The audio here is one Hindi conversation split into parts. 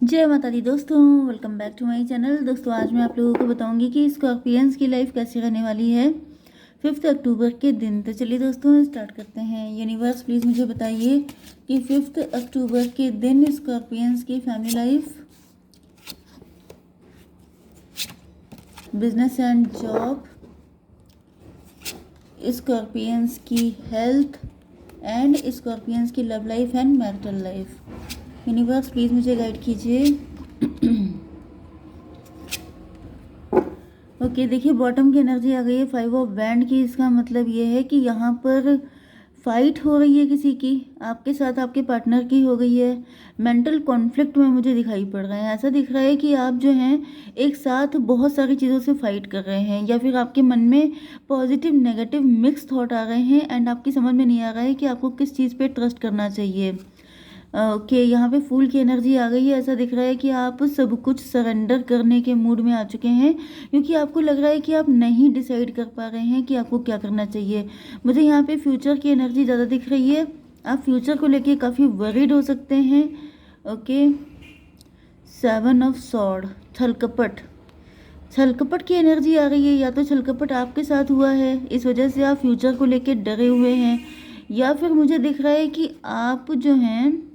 जय माता दी दोस्तों, welcome back to my channel. दोस्तों आज मैं आप लोगों को बताऊंगी कि स्कॉर्पियंस की लाइफ कैसी रहने वाली है 5 अक्टूबर के दिन। तो चलिए दोस्तों स्टार्ट करते हैं। यूनिवर्स प्लीज़ मुझे बताइए कि 5 अक्टूबर के दिन स्कॉर्पियंस की family life, business and job, scorpions की हेल्थ एंड स्कॉर्पियंस की love life and marital life. Universe please मुझे गाइड कीजिए। ओके देखिए, बॉटम की एनर्जी आ गई है 5 ऑफ बैंड की। इसका मतलब ये है कि यहाँ पर फाइट हो रही है किसी की, आपके साथ आपके पार्टनर की हो गई है। मेंटल कॉन्फ्लिक्ट में मुझे दिखाई पड़ रहा है। ऐसा दिख रहा है कि आप जो हैं एक साथ बहुत सारी चीज़ों से फाइट कर रहे हैं, या फिर आपके मन में पॉजिटिव नेगेटिव मिक्स थॉट आ रहे हैं एंड आपकी समझ में नहीं आ रहा है कि आपको किस चीज़ पे ट्रस्ट करना चाहिए। ओके यहाँ पे फूल की एनर्जी आ गई है। ऐसा दिख रहा है कि आप सब कुछ सरेंडर करने के मूड में आ चुके हैं, क्योंकि आपको लग रहा है कि आप नहीं डिसाइड कर पा रहे हैं कि आपको क्या करना चाहिए। मुझे यहाँ पे फ्यूचर की एनर्जी ज़्यादा दिख रही है। आप फ्यूचर को लेके काफ़ी वरीड हो सकते हैं। ओके 7 ऑफ सॉर्ड, छल कपट। छल कपट की एनर्जी आ रही है। या तो छल कपट आपके साथ हुआ है, इस वजह से आप फ्यूचर को लेके डरे हुए हैं, या फिर मुझे दिख रहा है कि आप जो हैं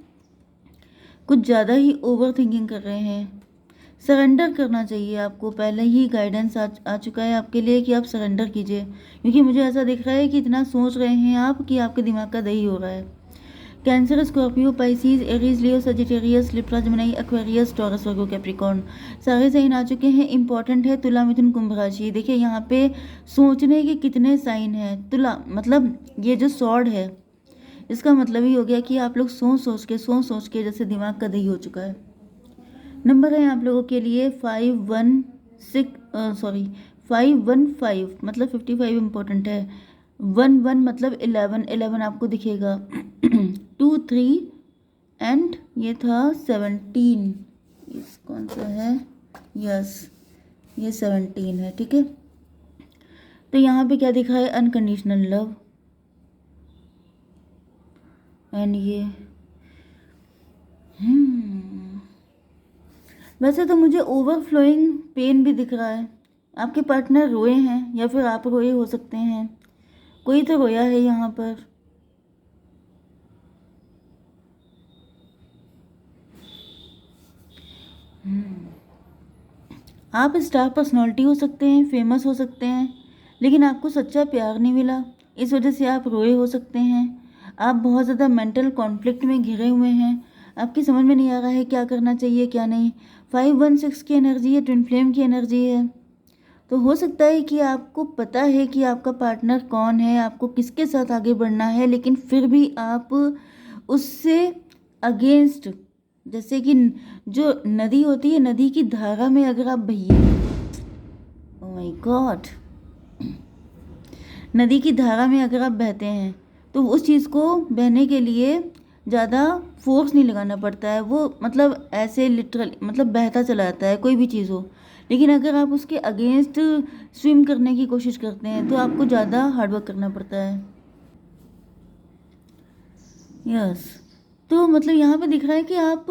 कुछ ज़्यादा ही ओवर थिंकिंग कर रहे हैं। सरेंडर करना चाहिए आपको। पहले ही गाइडेंस आ चुका है आपके लिए कि आप सरेंडर कीजिए, क्योंकि मुझे ऐसा दिख रहा है कि इतना सोच रहे हैं आप कि आपके दिमाग का दही हो रहा है। Cancer, Scorpio, Pisces, Aries, Leo, Sagittarius, Libra, Gemini, Aquarius, Taurus, Virgo, Capricorn, सारे साइन आ चुके हैं। इंपॉर्टेंट है तुला, मिथुन, कुंभ राशि। देखिए यहाँ पे सोचने के कितने साइन हैं। तुला मतलब ये जो सॉर्ड है, इसका मतलब ही हो गया कि आप लोग सोच सोच के जैसे दिमाग का दही हो चुका है। नंबर है आप लोगों के लिए 515, मतलब 55 इम्पोर्टेंट है। 11 मतलब 11 आपको दिखेगा। 2 3 एंड ये था 17। इस कौन सा है? यस ये 17 है, ठीक है। तो यहाँ पे क्या दिखा है? Unconditional love. एंड ये वैसे तो मुझे ओवरफ्लोइंग पेन भी दिख रहा है। आपके पार्टनर रोए हैं, या फिर आप रोए हो सकते हैं। कोई तो रोया है यहाँ पर। आप स्टार पर्सनालिटी हो सकते हैं, फेमस हो सकते हैं, लेकिन आपको सच्चा प्यार नहीं मिला, इस वजह से आप रोए हो सकते हैं। आप बहुत ज़्यादा मेंटल कॉन्फ्लिक्ट में घिरे हुए हैं। आपकी समझ में नहीं आ रहा है क्या करना चाहिए क्या नहीं। 516 की एनर्जी है, ट्विन फ्लेम की एनर्जी है। तो हो सकता है कि आपको पता है कि आपका पार्टनर कौन है, आपको किसके साथ आगे बढ़ना है, लेकिन फिर भी आप उससे अगेंस्ट, जैसे कि जो नदी होती है, नदी की धारा में अगर आप बहिए, ओह माय गॉड, नदी की धारा में अगर आप बहते हैं तो उस चीज़ को बहने के लिए ज़्यादा फोर्स नहीं लगाना पड़ता है। वो मतलब ऐसे लिटरली मतलब बहता चला जाता है, कोई भी चीज़ हो। लेकिन अगर आप उसके अगेंस्ट स्विम करने की कोशिश करते हैं तो आपको ज़्यादा हार्डवर्क करना पड़ता है। यस तो मतलब यहाँ पे दिख रहा है कि आप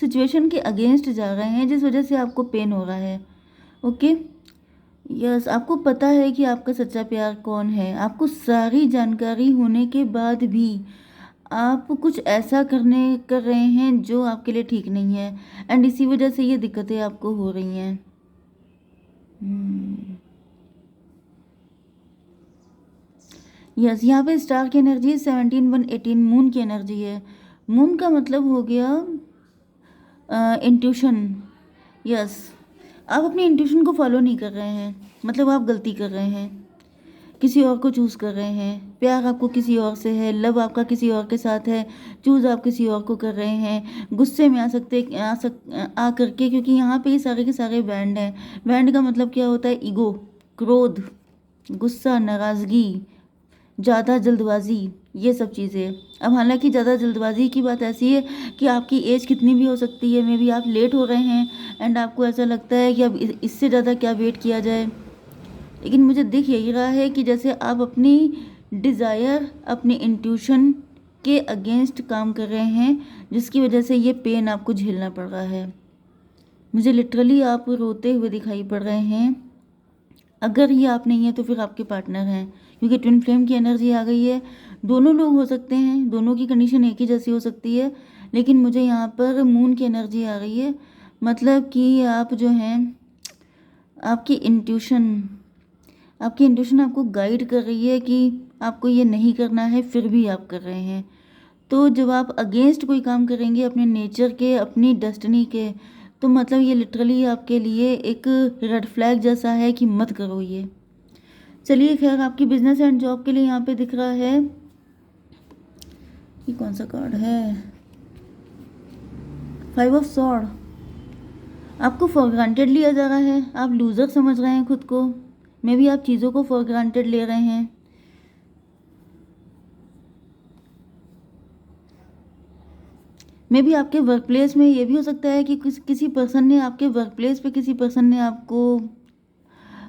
सिचुएशन के अगेंस्ट जा रहे हैं, जिस वजह से आपको पेन हो रहा है। ओके यस आपको पता है कि आपका सच्चा प्यार कौन है। आपको सारी जानकारी होने के बाद भी आप कुछ ऐसा कर रहे हैं जो आपके लिए ठीक नहीं है, एंड इसी वजह से ये दिक्कतें आपको हो रही हैं। यस यहाँ पे स्टार की एनर्जी 17 118, मून की एनर्जी है। मून का मतलब हो गया इंट्यूशन। यस आप अपनी इंट्यूशन को फॉलो नहीं कर रहे हैं, मतलब आप गलती कर रहे हैं, किसी और को चूज़ कर रहे हैं। प्यार आपको किसी और से है, लव आपका किसी और के साथ है, चूज़ आप किसी और को कर रहे हैं। गुस्से में आ करके, क्योंकि यहाँ पे ये सारे के सारे बैंड हैं। बैंड का मतलब क्या होता है? ईगो, क्रोध, गुस्सा, नाराज़गी, ज़्यादा जल्दबाजी, ये सब चीज़ें। अब हालांकि ज़्यादा जल्दबाजी की बात ऐसी है कि आपकी एज कितनी भी हो सकती है, मे बी आप लेट हो रहे हैं एंड आपको ऐसा लगता है कि अब इससे ज़्यादा क्या वेट किया जाए। लेकिन मुझे दिख यही रहा है कि जैसे आप अपनी डिज़ायर, अपनी इंट्यूशन के अगेंस्ट काम कर रहे हैं, जिसकी वजह से ये पेन आपको झेलना पड़ रहा है। मुझे लिटरली आप रोते हुए दिखाई पड़ रहे हैं। अगर ये आप नहीं है तो फिर आपके पार्टनर हैं, क्योंकि ट्विन फ्लेम की एनर्जी आ गई है। दोनों लोग हो सकते हैं, दोनों की कंडीशन एक ही जैसी हो सकती है, लेकिन मुझे यहाँ पर मून की एनर्जी आ रही है। मतलब कि आप जो हैं, आपकी इंट्यूशन आपको गाइड कर रही है कि आपको ये नहीं करना है, फिर भी आप कर रहे हैं। तो जब आप अगेंस्ट कोई काम करेंगे अपने नेचर के, अपनी डेस्टिनी के, तो मतलब ये लिटरली आपके लिए एक रेड फ्लैग जैसा है कि मत करो ये। चलिए खैर, आपकी बिजनेस एंड जॉब के लिए यहाँ पे दिख रहा है, ये कौन सा कार्ड है, 5 ऑफ सॉर्ड। आपको फॉर ग्रांटेड लिया जा रहा है, आप लूज़र समझ रहे हैं खुद को, मे बी आप चीज़ों को फॉर ग्रांटेड ले रहे हैं। मे बी आपके वर्क प्लेस में ये भी हो सकता है कि किसी पर्सन ने, आपके वर्क प्लेस पे किसी पर्सन ने आपको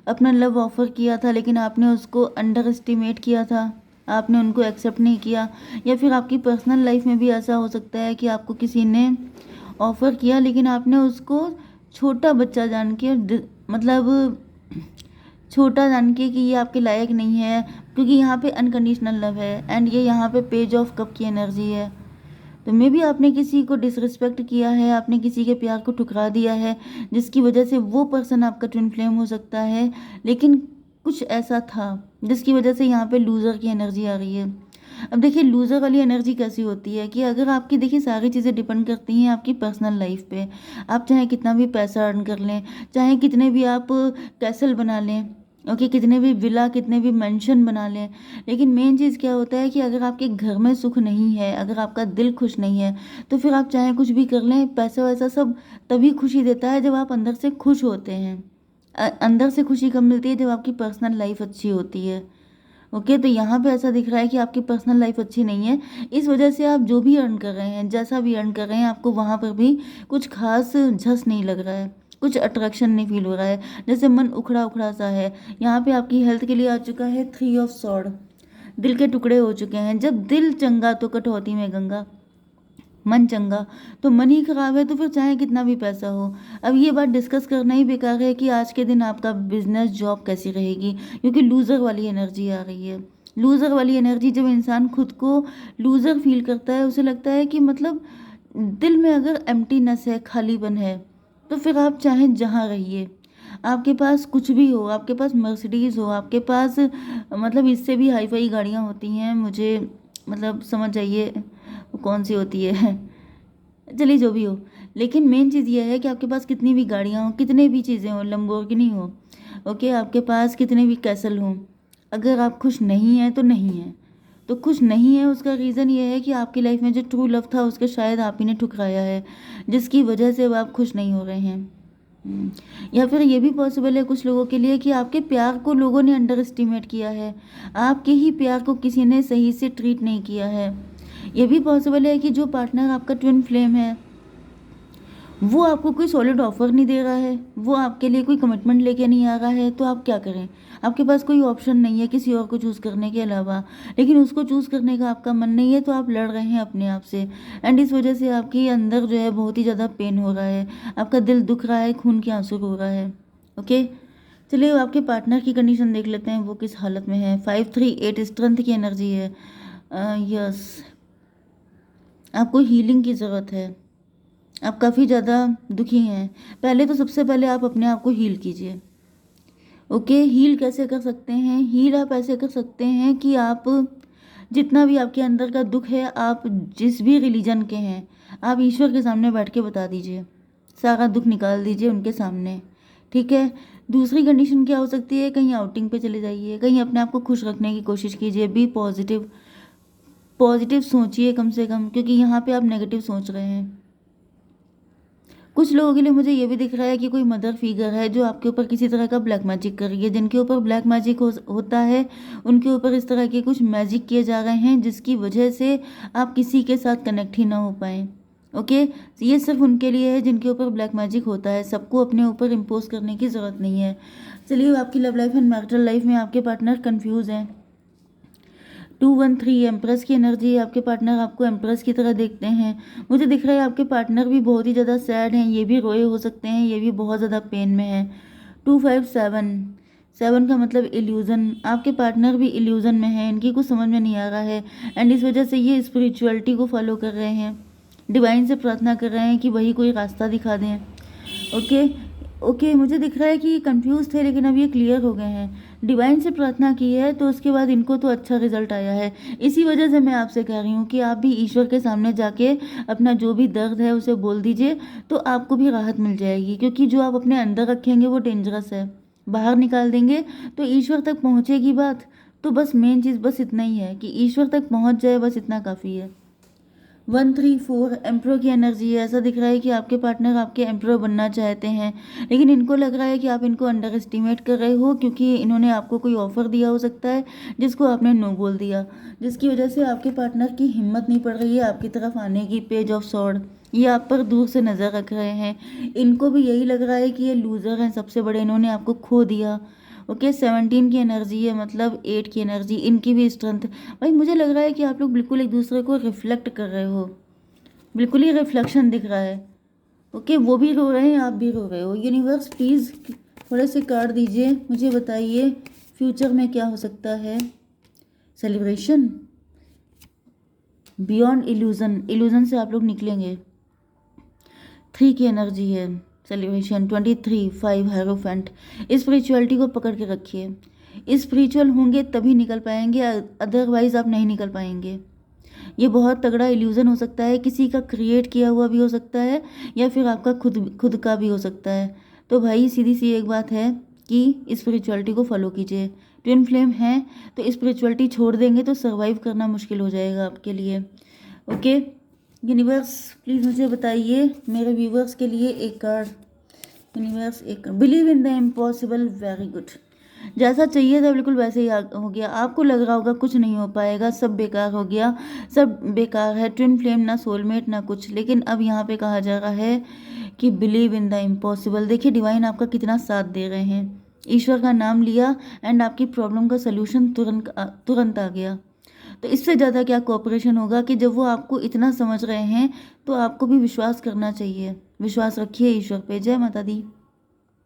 अपना लव ऑफ़र किया था, लेकिन आपने उसको अंडर एस्टिमेट किया था, आपने उनको एक्सेप्ट नहीं किया। या फिर आपकी पर्सनल लाइफ में भी ऐसा हो सकता है कि आपको किसी ने ऑफ़र किया, लेकिन आपने उसको छोटा बच्चा जान के, मतलब छोटा जान के कि ये आपके लायक नहीं है, क्योंकि यहाँ पे अनकंडीशनल लव है एंड ये यहाँ पे पेज ऑफ कप की एनर्जी है। तो मे बी आपने किसी को डिसरिस्पेक्ट किया है, आपने किसी के प्यार को ठुकरा दिया है, जिसकी वजह से वो पर्सन आपका ट्विन फ्लेम हो सकता है, लेकिन कुछ ऐसा था जिसकी वजह से यहाँ पे लूज़र की एनर्जी आ रही है। अब देखिए, लूज़र वाली एनर्जी कैसी होती है कि अगर आपकी, देखिए सारी चीज़ें डिपेंड करती हैं आपकी पर्सनल लाइफ पे। आप चाहे कितना भी पैसा अर्न कर लें, चाहे कितने भी आप कैसल बना लें, ओके, कितने भी विला, कितने भी मेंशन बना लें, लेकिन मेन चीज़ क्या होता है कि अगर आपके घर में सुख नहीं है, अगर आपका दिल खुश नहीं है, तो फिर आप चाहे कुछ भी कर लें, पैसा वैसा सब तभी खुशी देता है जब आप अंदर से खुश होते हैं। अंदर से खुशी कब मिलती है? जब आपकी पर्सनल लाइफ अच्छी होती है। ओके, तो यहाँ पे ऐसा दिख रहा है कि आपकी पर्सनल लाइफ अच्छी नहीं है, इस वजह से आप जो भी अर्न कर रहे हैं, जैसा भी अर्न कर रहे हैं, आपको वहाँ पर भी कुछ खास झस नहीं लग रहा है, कुछ अट्रैक्शन नहीं फील हो रहा है, जैसे मन उखड़ा उखड़ा सा है। यहाँ पे आपकी हेल्थ के लिए आ चुका है 3 ऑफ सॉर्ड, दिल के टुकड़े हो चुके हैं। जब दिल चंगा तो कटौती में गंगा, मन चंगा तो मन ही खराब है, तो फिर चाहे कितना भी पैसा हो। अब ये बात डिस्कस करना ही बेकार है कि आज के दिन आपका बिजनेस जॉब कैसी रहेगी, क्योंकि लूज़र वाली एनर्जी आ रही है। लूज़र वाली एनर्जी, जब इंसान खुद को लूज़र फील करता है, उसे लगता है कि मतलब दिल में अगर एम्प्टीनेस है, खालीपन है, तो फिर आप चाहे जहाँ रहिए, आपके पास कुछ भी हो, आपके पास मर्सिडीज़ हो, आपके पास मतलब इससे भी हाई फाई गाड़ियाँ होती हैं, मुझे मतलब समझ जाइए वो कौन सी होती है, चलिए जो भी हो, लेकिन मेन चीज़ ये है कि आपके पास कितनी भी गाड़ियाँ हो, कितने भी चीज़ें हो, लंबोर्गिनी हो, ओके, आपके पास कितने भी कैसल हों, अगर आप खुश नहीं हैं तो नहीं हैं। तो खुश नहीं है, उसका रीज़न ये है कि आपकी लाइफ में जो ट्रू लव था उसके शायद आप ही ने ठुकराया है, जिसकी वजह से अब आप खुश नहीं हो रहे हैं। या फिर ये भी पॉसिबल है कुछ लोगों के लिए कि आपके प्यार को लोगों ने अंडर एस्टिमेट किया है, आपके ही प्यार को किसी ने सही से ट्रीट नहीं किया है। ये भी पॉसिबल है कि जो पार्टनर आपका ट्विन फ्लेम है, वो आपको कोई सॉलिड ऑफर नहीं दे रहा है, वो आपके लिए कोई कमिटमेंट लेके नहीं आ रहा है, तो आप क्या करें? आपके पास कोई ऑप्शन नहीं है किसी और को चूज़ करने के अलावा, लेकिन उसको चूज़ करने का आपका मन नहीं है, तो आप लड़ रहे हैं अपने आप से, एंड इस वजह से आपके अंदर जो है बहुत ही ज़्यादा पेन हो रहा है, आपका दिल दुख रहा है, खून के आंसू हो रहा है। ओके, चलिए आपके पार्टनर की कंडीशन देख लेते हैं, वो किस हालत में है। 5-3-8 स्ट्रेंथ की एनर्जी है। यस, आपको हीलिंग की ज़रूरत है, आप काफ़ी ज़्यादा दुखी हैं। पहले तो सबसे पहले आप अपने आप को हील कीजिए। ओके, हील कैसे कर सकते हैं? हील आप ऐसे कर सकते हैं कि आप जितना भी आपके अंदर का दुख है, आप जिस भी रिलीजन के हैं, आप ईश्वर के सामने बैठ के बता दीजिए, सारा दुख निकाल दीजिए उनके सामने, ठीक है। दूसरी कंडीशन क्या हो सकती है? कहीं आउटिंग पे चले जाइए, कहीं अपने आप को खुश रखने की कोशिश कीजिए, बी पॉजिटिव, पॉजिटिव सोचिए कम से कम, क्योंकि यहाँ पे आप नेगेटिव सोच रहे हैं। कुछ लोगों के लिए मुझे ये भी दिख रहा है कि कोई मदर फिगर है जो आपके ऊपर किसी तरह का ब्लैक मैजिक कर रही है। जिनके ऊपर ब्लैक मैजिक होता है, उनके ऊपर इस तरह के कुछ मैजिक किए जा रहे हैं, जिसकी वजह से आप किसी के साथ कनेक्ट ही ना हो पाएँ। ओके, ये सिर्फ उनके लिए है जिनके ऊपर ब्लैक मैजिक होता है, सबको अपने ऊपर इम्पोज करने की ज़रूरत नहीं है। चलिए, आपकी love life and marital life में आपके पार्टनर कन्फ्यूज़ हैं। 213 एम्प्रेस की एनर्जी है। आपके पार्टनर आपको एम्प्रेस की तरह देखते हैं। मुझे दिख रहा है आपके पार्टनर भी बहुत ही ज़्यादा सैड हैं, ये भी रोए हो सकते हैं, ये भी बहुत ज़्यादा पेन में है। 257 7 का मतलब इल्यूज़न। आपके पार्टनर भी इल्यूज़न में है, इनकी कुछ समझ में नहीं आ रहा है एंड इस वजह से ये स्पिरिचुअलिटी को फॉलो कर रहे हैं, डिवाइन से प्रार्थना कर रहे हैं कि वही कोई रास्ता दिखा दें। ओके ओके, मुझे दिख रहा है कि ये कंफ्यूज थे लेकिन अब ये क्लियर हो गए हैं। डिवाइन से प्रार्थना की है तो उसके बाद इनको तो अच्छा रिजल्ट आया है। इसी वजह से मैं आपसे कह रही हूँ कि आप भी ईश्वर के सामने जाके अपना जो भी दर्द है उसे बोल दीजिए, तो आपको भी राहत मिल जाएगी। क्योंकि जो आप अपने अंदर रखेंगे वो डेंजरस है, बाहर निकाल देंगे तो ईश्वर तक पहुँचेगी बात। तो बस मेन चीज़ बस इतना ही है कि ईश्वर तक पहुँच जाए, बस इतना काफ़ी है। 134 एम्प्रो की एनर्जी है। ऐसा दिख रहा है कि आपके पार्टनर आपके एम्प्रो बनना चाहते हैं, लेकिन इनको लग रहा है कि आप इनको अंडर एस्टिमेट कर रहे हो, क्योंकि इन्होंने आपको कोई ऑफ़र दिया हो सकता है जिसको आपने नो बोल दिया, जिसकी वजह से आपके पार्टनर की हिम्मत नहीं पड़ रही है आपकी तरफ आने की। पेज ऑफ सॉर्ड, ये आप पर दूर से नज़र रख रहे हैं। इनको भी यही लग रहा है कि ये लूज़र हैं सबसे बड़े, इन्होंने आपको खो दिया। ओके 17 की एनर्जी है, मतलब 8 की एनर्जी, इनकी भी स्ट्रेंथ। भाई मुझे लग रहा है कि आप लोग बिल्कुल एक दूसरे को रिफ्लेक्ट कर रहे हो, बिल्कुल ही रिफ्लेक्शन दिख रहा है। ओके वो भी रो रहे हैं, आप भी रो रहे हो। यूनिवर्स प्लीज़ थोड़े से कार्ड दीजिए, मुझे बताइए फ्यूचर में क्या हो सकता है। सेलिब्रेशन, बियॉन्ड इल्यूज़न, इल्यूज़न से आप लोग निकलेंगे। 3 की एनर्जी है, सेलिब्रेशन। 23 5 हेरोफेंट। स्पिरिचुअलिटी को पकड़ के रखिए, स्पिरिचुअल होंगे तभी निकल पाएंगे, अदरवाइज आप नहीं निकल पाएंगे। ये बहुत तगड़ा इल्यूज़न हो सकता है, किसी का क्रिएट किया हुआ भी हो सकता है या फिर आपका खुद खुद का भी हो सकता है। तो भाई सीधी सी एक बात है कि स्पिरिचुअलिटी को फॉलो कीजिए। ट्विन फ्लेम हैं तो स्पिरिचुअलिटी छोड़ देंगे तो सर्वाइव करना मुश्किल हो जाएगा आपके लिए। ओके यूनिवर्स प्लीज़ मुझे बताइए मेरे व्यूवर्स के लिए एक कार्ड। यूनिवर्स एक, believe in the impossible, very good. जैसा चाहिए था बिल्कुल वैसे ही हो गया। आपको लग रहा होगा कुछ नहीं हो पाएगा, सब बेकार हो गया, सब बेकार है, ट्विन फ्लेम ना सोलमेट ना कुछ, लेकिन अब यहाँ पे कहा जा रहा है कि बिलीव इन द इम्पॉसिबल। देखिए डिवाइन आपका कितना साथ दे रहे हैं, ईश्वर का नाम लिया एंड आपकी प्रॉब्लम का सलूशन तुरंत आ गया। तो इससे ज़्यादा क्या कोऑपरेशन होगा कि जब वो आपको इतना समझ रहे हैं तो आपको भी विश्वास करना चाहिए। विश्वास रखिए ईश्वर पे। जय माता दी।